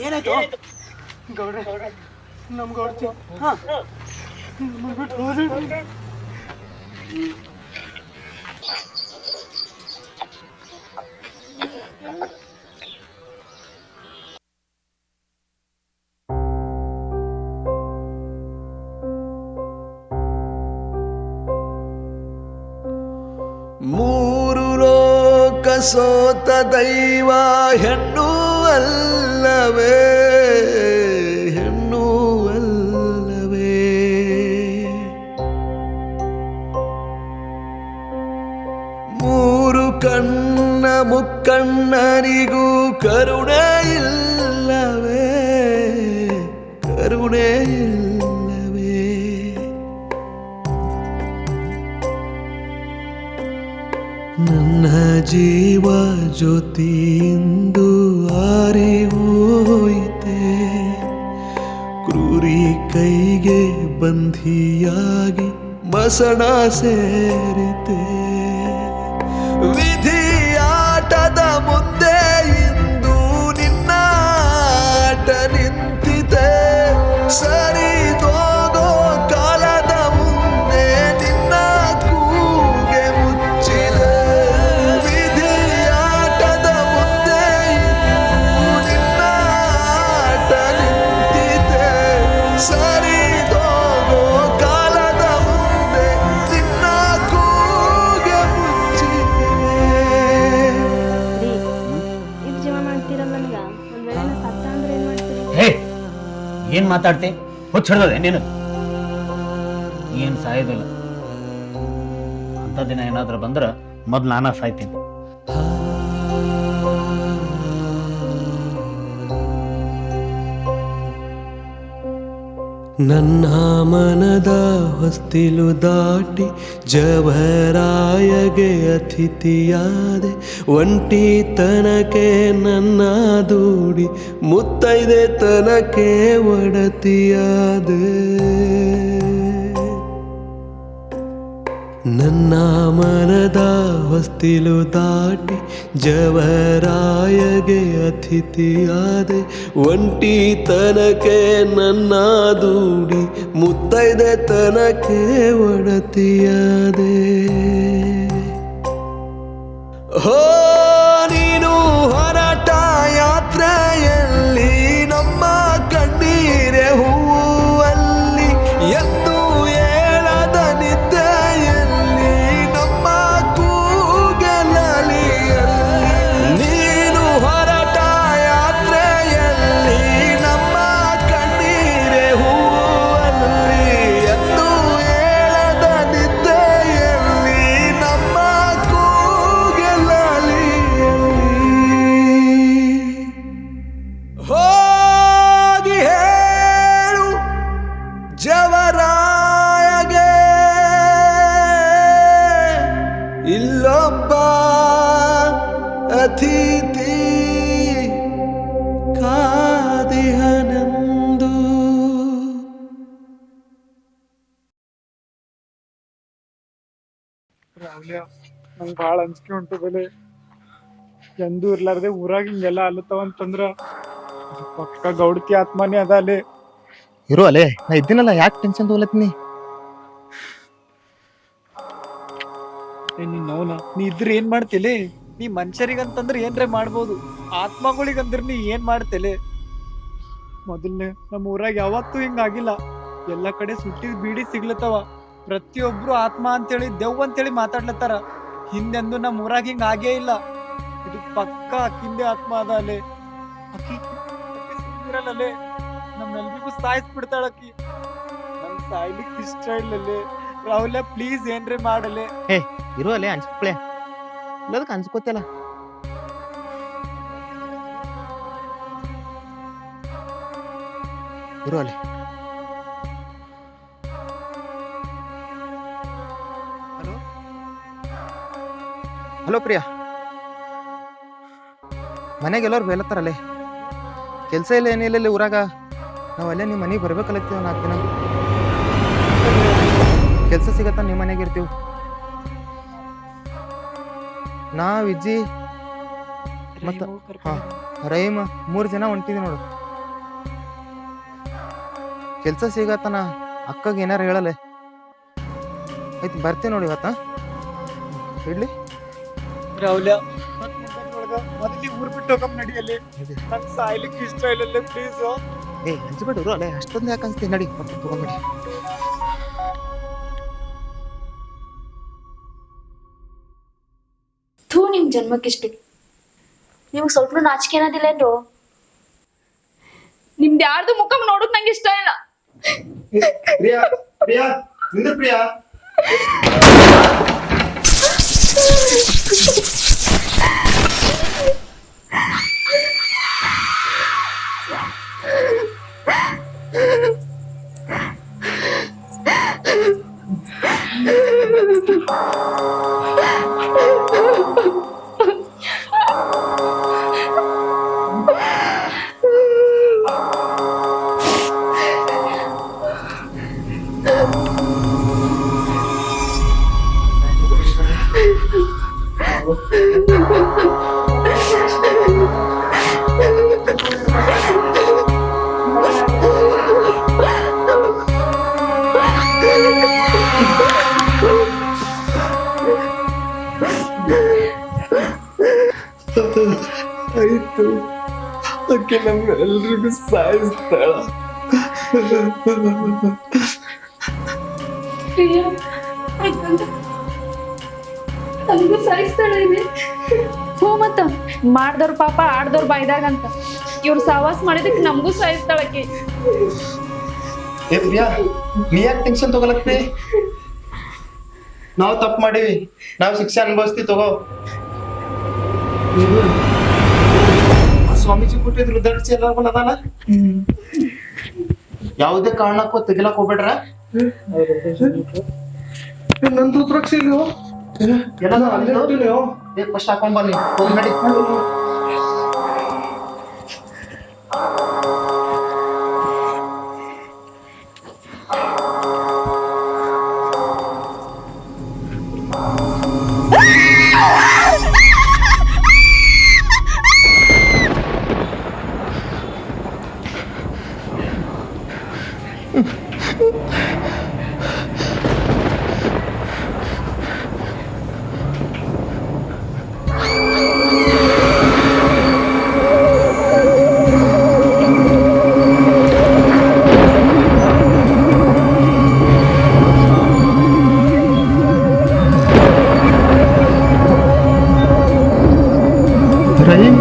ಏನಾಯ್ತು ಗೌಡ್ರೆ? ನಮ್ ಗೌಡ್ತಿ ಹಾ ಬಿಟ್ಟು ಹೋದ್ರಿ. ಮೂರು ಲೋಕ ಸೋತ ದೈವ ಹೆಣ್ಣು ಅಲ್ಲವೇ, ಹೆಣ್ಣು ಅಲ್ಲವೇ. ಮೂರು ಕಣ್ಣ ಮುಕ್ಕಣ್ಣನಿಗೂ ಕರುಣೆ ಇಲ್ಲವೇ, ಕರುಣೆ ಇಲ್ಲವೇ. ನನ್ನ ಜೀವ ಜ್ಯೋತಿಯಿಂದ ಆರಿ ಹೋಯಿತೆ, ಕ್ರೂರಿ ಕೈಗೆ ಬಂಧಿಯಾಗಿ ಮಸಣ ಸೇರಿತೆ. ವಿಧಿಯಾಟದ ಮುಂದೆ ಇಂದು ನಿನ್ನ ಆಟ ನಿಂತಿದೆ. ಸರಿದೋಗೋ ಕಾಲದ ಮುಂದೆ ನಿನ್ನ ಕೂಗೆ ಮುಚ್ಚಿದೆ. ವಿಧಿಯಾಟದ ಮುಂದೆ ಇಂದು ನಿನ್ನ ಆಟ ನಿಂತಿದೆ. ಸರಿದೋಗೋ ಕಾಲದ ಮುಂದೆ ನಿನ್ನ ಕೂಗೆ ಮುಚ್ಚಿದೆ. ಇದು ಜೀವ ಮಾಡ್ತೀರಲ್ಲ ನನಗ ಒಂದ್ ವೇಳೆ ನಾ ಸತ್ತ ಅಂದ್ರೆ ಏನ್ ಮಾಡ್ತೀರಿ? ಹೇ, ಏನ್ ಮಾತಾಡ್ತಿ? ಹುಚ್ಚಿಡ್ದೆ ನೀನು? ಏನ್ ಸಾಯೋದಿಲ್ಲ. ಅಂತ ದಿನ ಏನಾದ್ರೂ ಬಂದ್ರ ಮೊದ್ಲು ನಾನಾ ಸಾಯ್ತೀನಿ. ನನ್ನ ಮನದ ಹೊಸ್ತಿಲು ದಾಟಿ ಜವರಾಯಗೆ ಅತಿಥಿಯಾದೆ. ಒಂಟಿ ತನಕೆ ನನ್ನ ದೂಡಿ ಮುತ್ತೈದೆ ತನಕೆ ಒಡತಿಯಾದೆ. ನನ್ನ ಮನದ ಹೊಸ್ತಿಲು ದಾಟಿ ಜವರಾಯಗೆ ಅತಿಥಿಯಾದೆ. ಒಂಟಿ ತನಕೆ ನನ್ನ ದೂಡಿ ಮುತ್ತೈದೆ ತನಕೆ ಒಡತಿಯಾದೆ. ಹೋ ನೀನು ಹೊರಟ ಯಾತ್ರೆಯಲ್ಲಿ ನಮ್ಮ ಕಣ್ಣೀರೆ ಹೂವಲ್ಲಿ ಎಂದು ಏಳದ ನಿದ್ದೆಯಲ್ಲಿ ನಮ್ಮ ಕೂಗಲಲಿಯಲ್ಲಿ. ನೀನು ಹೊರಟ ಯಾತ್ರೆಯಲ್ಲಿ ನಮ್ಮ ಕಣ್ಣೀರೆ ಹೂವಲ್ಲಿ ಎಂದು ಏಳದ ನಿದ್ದೆಯಲ್ಲಿ ನಮ್ಮ ಹೋಗಿ ಹೇಳು ಜವರಾಯಗೆ, ಇಲ್ಲೊಬ್ಬ ಅತಿಥಿ ಕಾದಿಹನೆಂದು. ರಾವ್ಲ್ಯ, ನಂಗೆ ಭಾಳ ಅಂಜಿಕೆ ಉಂಟು ಬೆಲೆ. ಎಂದೂ ಇರ್ಲಾರ್ದೆ ಊರಾಗ ಹಿಂಗೆಲ್ಲ ಅಲ್ಲತ್ತವಂತಂದ್ರ ಅದು ಪಕ್ಕ ಗೌಡತಿ ಆತ್ಮನೇ ಅದ ಅಲ್ಲಿ. ಇರೋ ಅಲೆ, ನಾ ಇದ್ದೀನಲ್ಲ, ಯಾಕೆ ಟೆನ್ಷನ್ ತಗೊಳತ್ತೀನಿ? ನಿನ್ನವನ ನೀ ಇದ್ರ ಏನ್ ಮಾಡ್ತಿಲೆ? ನೀ ಮನುಷ್ಯರಿಗಂತಂದ್ರ ಏನ್ರೆ ಮಾಡ್ಬೋದು, ಆತ್ಮಗಳಿಗಂದ್ರ ನೀ ಏನ್ ಮಾಡ್ತಿಲೆ? ಮೊದಲನೇ ನಮ್ಮ ಊರಾಗ ಯಾವತ್ತೂ ಹಿಂಗಾಗಿಲ್ಲ. ಎಲ್ಲ ಕಡೆ ಸುಟ್ಟಿದ್ ಬೀಡಿ ಸಿಗ್ಲತ್ತವ. ಪ್ರತಿಯೊಬ್ರು ಆತ್ಮ ಅಂತೇಳಿ ದೆವ್ವ ಅಂತೇಳಿ ಮಾತಾಡ್ಲತ್ತಾರ. ಹಿಂದೆಂದು ನಮ್ಮ ಊರಾಗ ಹಿಂಗ ಆಗೇ ಇಲ್ಲ. ಇದು ಪಕ್ಕ ಅಕ್ಕಿಂದೆ ಆತ್ಮ ಅದ ಅಲೆ. ಅಕ್ಕಿ ಸುಮ್ಮಿರಲ್ಲೇ, ನಮ್ಮೆಲ್ರಿಗೂ ಸಾಯಿಸ್ಬಿಡ್ತಾಳ ಅಕ್ಕಿ. ನನ್ ಸಾಯ್ಲಿಕ್ ಇಷ್ಟ ಇಲ್ಲಲೆ. ರಾಹುಲ್ಯ ಪ್ಲೀಸ್ ಏನ್ರೆ ಮಾಡಲೆ. ಇರೋ ಅಲೆ, ಅನ್ಸ್ಕೊಳೆ. ಇಲ್ಲದಕ್ಕೆ ಅನ್ಸ್ಕೋತಿಯಲ್ಲ. ಇರೋ ಅಲೆ. ಹಲೋ ಹಲೋ ಪ್ರಿಯಾ, ಮನೆಗೆ ಎಲ್ಲರೂ ಬೇಲತ್ತಾರಲ್ಲೇ. ಕೆಲಸ ಇಲ್ಲ ಏನಿಲ್ಲ ಇಲ್ಲಿ ಊರಾಗ. ನಾವು ಅಲ್ಲೇ ನಿಮ್ಮ ಮನೆಗೆ ಬರ್ಬೇಕಲ್ಲತ್ತೀವಿ 4 ದಿನ. ಕೆಲಸ ಸಿಗತ್ತ ನಿಮ್ಮ ಮನೆಗೆ ಇರ್ತೀವಿ. ನಾ ವಿಜ್ಜಿ ಮತ್ತು ಹಾಂ ರಹೀಮ್ 3 ಜನ ಹೊಂಟಿದ್ವಿ ನೋಡು. ಕೆಲಸ ಸಿಗತ್ತನ ಅಕ್ಕಗೆ ಏನಾರು ಹೇಳಲೆ. ಆಯ್ತು ಬರ್ತೀನಿ ನೋಡಿ ಇವತ್ತ ಇಡ್ಲಿ. ರಾಹುಲ್ಯ ಮೊದಲಿ ಊರ್ ಬಿಟ್ಟು ಹೋಗಮ್ ನಡಿಯಲ್ಲಿ. ನನ್ ಸಾಯ್ಲಿಕ್ಕೆ ಇಷ್ಟ ಇಲ್ಲ ಪ್ಲೀಸ್. ಏ ಹಂಚ್ಬಿಟ್ರು ಅಲ್ಲೇ ಅಷ್ಟೊಂದು ಯಾಕೆ ಅನ್ಸ್ತೀನಿ ನಡಿ ತಗೊಂಡ್ಬಿಡಿ. ಥೂ ನಿಮ್ ಜನ್ಮಕ್ಕಿಷ್ಟು ನಿಮ್ಗೆ ಸ್ವಲ್ಪ ನಾಚಿಕೆ ಅನ್ನೋದಿಲ್ಲೇನ್ರು? ನಿಮ್ದು ಯಾರ್ದು ಮುಖ ನೋಡೋಕ್ ನಂಗೆ ಇಷ್ಟ ಇಲ್ಲ. ಪ್ರಿಯಾ ಪ್ರಿಯಾ ನಿಂದ ಪ್ರಿಯಾ. ಆಯ್ತು, ಅಕ್ಕೆ ನಮ್ಗೆಲ್ರಿಗೂ ಸಾಯಿಸ್ತಾಳ. ನಮಗೂ ಸಾಯಿಸ್ತಾಳೆ ಇದೆ. ಹ್ಞೂ ಮತ್ತ ಮಾಡ್ದವ್ರ ಪಾಪ ಆಡ್ದವ್ರ ಬಾಯ್ದಾಗಂತ ಇವ್ರು ಸಹವಾಸ ಮಾಡಿದಕ್ಕೆ ನಮಗೂ ಸಾಯಿಸ್ತಾಳಕ್ಕೆ. ಏ ಪ್ರಿಯಾ ನೀ ಯಾಕೆ ಟೆನ್ಷನ್ ತಗೊಳಕ್ರಿ? ನಾವು ತಪ್ಪು ಮಾಡೀವಿ, ನಾವು ಶಿಕ್ಷೆ ಅನುಭವಿಸ್ತೀವಿ ತಗೋ. ಸ್ವಾಮೀಜಿ ಕೊಟ್ಟಿದ್ರು ರುದ್ರಾಕ್ಷಿ ಎಲ್ಲಾರ್ಗು ಅದಾನ. ಯಾವುದೇ ಕಾರಣಕ್ಕೂ ತೆಗಿಲಕ್ ಹೋಗ್ಬೇಡ್ರ. ನಂದು ರುದ್ರಾಕ್ಷಿ ಇಲ್ವೋ? ಫಸ್ಟ್ ಹಾಕೊಂಡ್ ಬನ್ನಿ ಹೋಗಿ ನಡಿ. ರಹೀಮ್